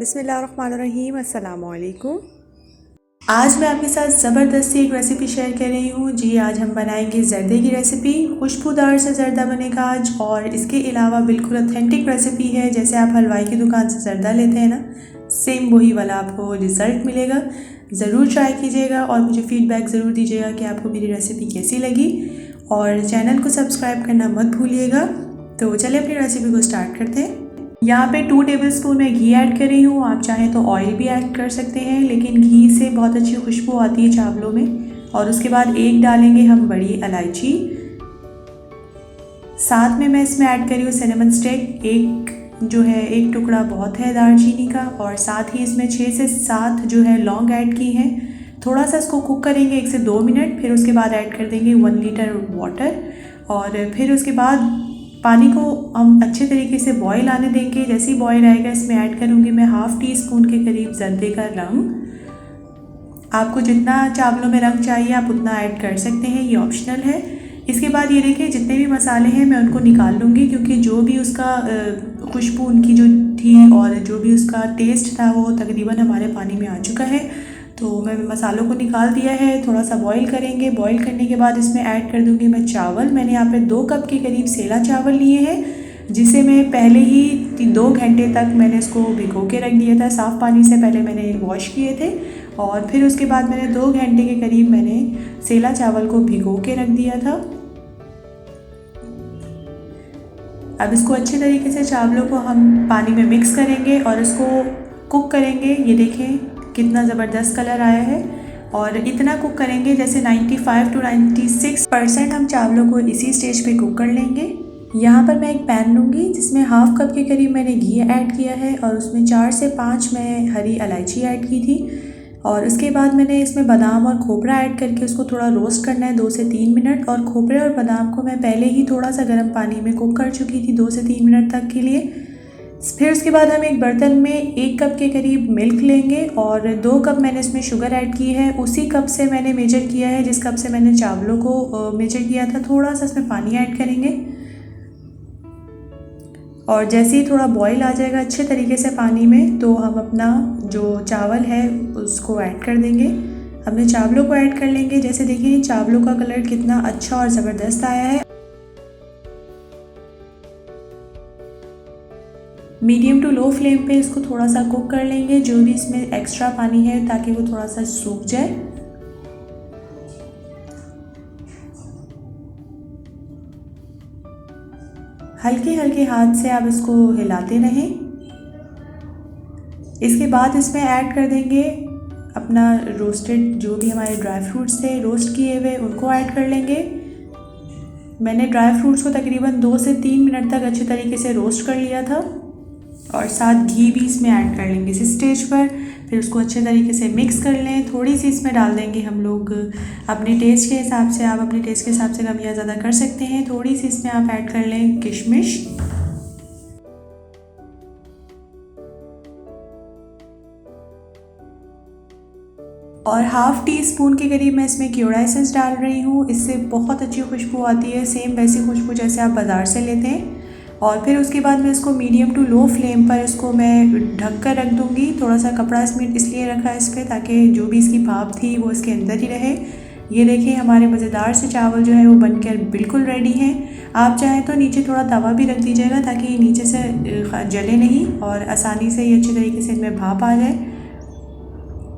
बिस्मिल्लाहिर्रहमानिर्रहीम, अस्सलाम वालेकुम। आज मैं आपके साथ ज़बरदस्ती एक रेसिपी शेयर कर रही हूँ जी। आज हम बनाएंगे ज़र्दे की रेसिपी। खुशबूदार से ज़र्दा बनेगा आज, और इसके अलावा बिल्कुल ऑथेंटिक रेसिपी है। जैसे आप हलवाई की दुकान से ज़र्दा लेते हैं ना, सेम वही वाला आपको रिज़ल्ट मिलेगा। ज़रूर ट्राई कीजिएगा और मुझे फ़ीडबैक ज़रूर दीजिएगा कि आपको मेरी रेसिपी कैसी लगी, और चैनल को सब्सक्राइब करना मत भूलिएगा। तो चलिए अपनी रेसिपी को स्टार्ट करते हैं। यहाँ पे 2 टेबलस्पून मैं घी ऐड कर रही हूँ। आप चाहें तो ऑयल भी ऐड कर सकते हैं, लेकिन घी से बहुत अच्छी खुशबू आती है चावलों में। और उसके बाद एक डालेंगे हम बड़ी इलायची। साथ में मैं इसमें ऐड कर रही हूँ सिनेमन स्टिक, एक टुकड़ा बहुत है दालचीनी का। और साथ ही इसमें 6 से 7 जो है लौंग ऐड की हैं। थोड़ा सा इसको कुक करेंगे 1 से 2 मिनट। फिर उसके बाद ऐड कर देंगे 1 लीटर वाटर, और फिर उसके बाद पानी को हम अच्छे तरीके से बॉईल आने देंगे। जैसे ही बॉईल आएगा, इसमें ऐड करूँगी मैं ½ टीस्पून के करीब ज़र्दे का रंग। आपको जितना चावलों में रंग चाहिए आप उतना ऐड कर सकते हैं, ये ऑप्शनल है। इसके बाद ये देखिए, जितने भी मसाले हैं मैं उनको निकाल लूँगी, क्योंकि जो भी उसका खुशबू उनकी जो थी और जो भी उसका टेस्ट था वो तकरीबन हमारे पानी में आ चुका है। तो मैं मसालों को निकाल दिया है। थोड़ा सा बॉईल करेंगे। बॉईल करने के बाद इसमें ऐड कर दूंगी मैं चावल। मैंने यहाँ पे 2 कप के करीब सेला चावल लिए हैं, जिसे मैं पहले ही 2 घंटे तक मैंने इसको भिगो के रख दिया था। साफ़ पानी से पहले मैंने वॉश किए थे, और फिर उसके बाद मैंने 2 घंटे के करीब मैंने सेला चावल को भिगो के रख दिया था। अब इसको अच्छे तरीके से चावलों को हम पानी में मिक्स करेंगे और इसको कुक करेंगे। ये देखें कितना ज़बरदस्त कलर आया है, और इतना कुक करेंगे जैसे 95 to 96% हम चावलों को इसी स्टेज पे कुक कर लेंगे। यहाँ पर मैं एक पैन लूँगी जिसमें ½ कप के करीब मैंने घी ऐड किया है, और उसमें 4 से 5 मैं हरी इलायची ऐड की थी। और उसके बाद मैंने इसमें बादाम और खोपरा ऐड करके उसको थोड़ा रोस्ट करना है 2 से 3 मिनट। और खोपरे और बादाम को मैं पहले ही थोड़ा सा गर्म पानी में कुक कर चुकी थी 2 से 3 मिनट तक के लिए। फिर उसके बाद हम एक बर्तन में 1 कप के करीब मिल्क लेंगे, और 2 कप मैंने इसमें शुगर ऐड की है। उसी कप से मैंने मेजर किया है जिस कप से मैंने चावलों को मेजर किया था। थोड़ा सा इसमें पानी ऐड करेंगे, और जैसे ही थोड़ा बॉईल आ जाएगा अच्छे तरीके से पानी में, तो हम अपना जो चावल है उसको ऐड कर देंगे। हमने चावलों को ऐड कर लेंगे। जैसे देखिए चावलों का कलर कितना अच्छा और ज़बरदस्त आया है। मीडियम टू लो फ्लेम पे इसको थोड़ा सा कुक कर लेंगे, जो भी इसमें एक्स्ट्रा पानी है, ताकि वो थोड़ा सा सूख जाए। हल्के हल्के हाथ से आप इसको हिलाते रहें। इसके बाद इसमें ऐड कर देंगे अपना रोस्टेड, जो भी हमारे ड्राई फ्रूट्स थे रोस्ट किए हुए, उनको ऐड कर लेंगे। मैंने ड्राई फ्रूट्स को तकरीबन 2 से 3 मिनट तक अच्छे तरीके से रोस्ट कर लिया था, और साथ घी भी इसमें ऐड कर लेंगे इस स्टेज पर। फिर उसको अच्छे तरीके से मिक्स कर लें। थोड़ी सी इसमें डाल देंगे हम लोग अपने टेस्ट के हिसाब से। आप अपने टेस्ट के हिसाब से कम या ज़्यादा कर सकते हैं। थोड़ी सी इसमें आप ऐड कर लें किशमिश, और ½ टीस्पून के करीब मैं इसमें क्यूरा एसेंस डाल रही हूँ। इससे बहुत अच्छी खुशबू आती है, सेम वैसी खुशबू जैसे आप बाज़ार से लेते हैं। और फिर उसके बाद मैं इसको मीडियम टू लो फ्लेम पर इसको मैं ढक कर रख दूँगी। थोड़ा सा कपड़ा इसमें इसलिए रखा है इस पर, ताकि जो भी इसकी भाप थी वो इसके अंदर ही रहे। ये देखिए हमारे मज़ेदार से चावल जो है वो बनकर बिल्कुल रेडी हैं। आप चाहें तो नीचे थोड़ा तवा भी रख दीजिएगा, ताकि नीचे से जले नहीं और आसानी से ये अच्छे तरीके से इनमें भाप आ जाए।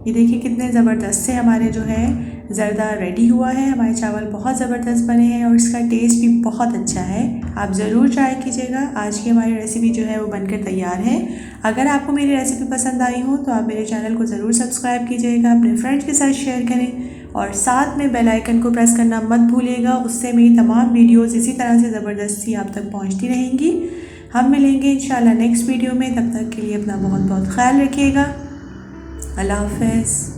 ये देखिए कितने ज़बरदस्त से हमारे जो है ज़र्दा रेडी हुआ है। हमारे चावल बहुत ज़बरदस्त बने हैं, और इसका टेस्ट भी बहुत अच्छा है। आप ज़रूर ट्राई कीजिएगा। आज की हमारी रेसिपी जो है वो बनकर तैयार है। अगर आपको मेरी रेसिपी पसंद आई हो तो आप मेरे चैनल को ज़रूर सब्सक्राइब कीजिएगा, अपने फ्रेंड्स के साथ शेयर करें, और साथ में बेल आइकन को प्रेस करना मत भूलिएगा। उससे मेरी तमाम वीडियोज़ इसी तरह से ज़बरदस्ती आप तक पहुँचती रहेंगी। हम मिलेंगे इंशाल्लाह नेक्स्ट वीडियो में। तब तक के लिए अपना बहुत बहुत ख्याल रखिएगा। अल्लाह हाफ़िज़।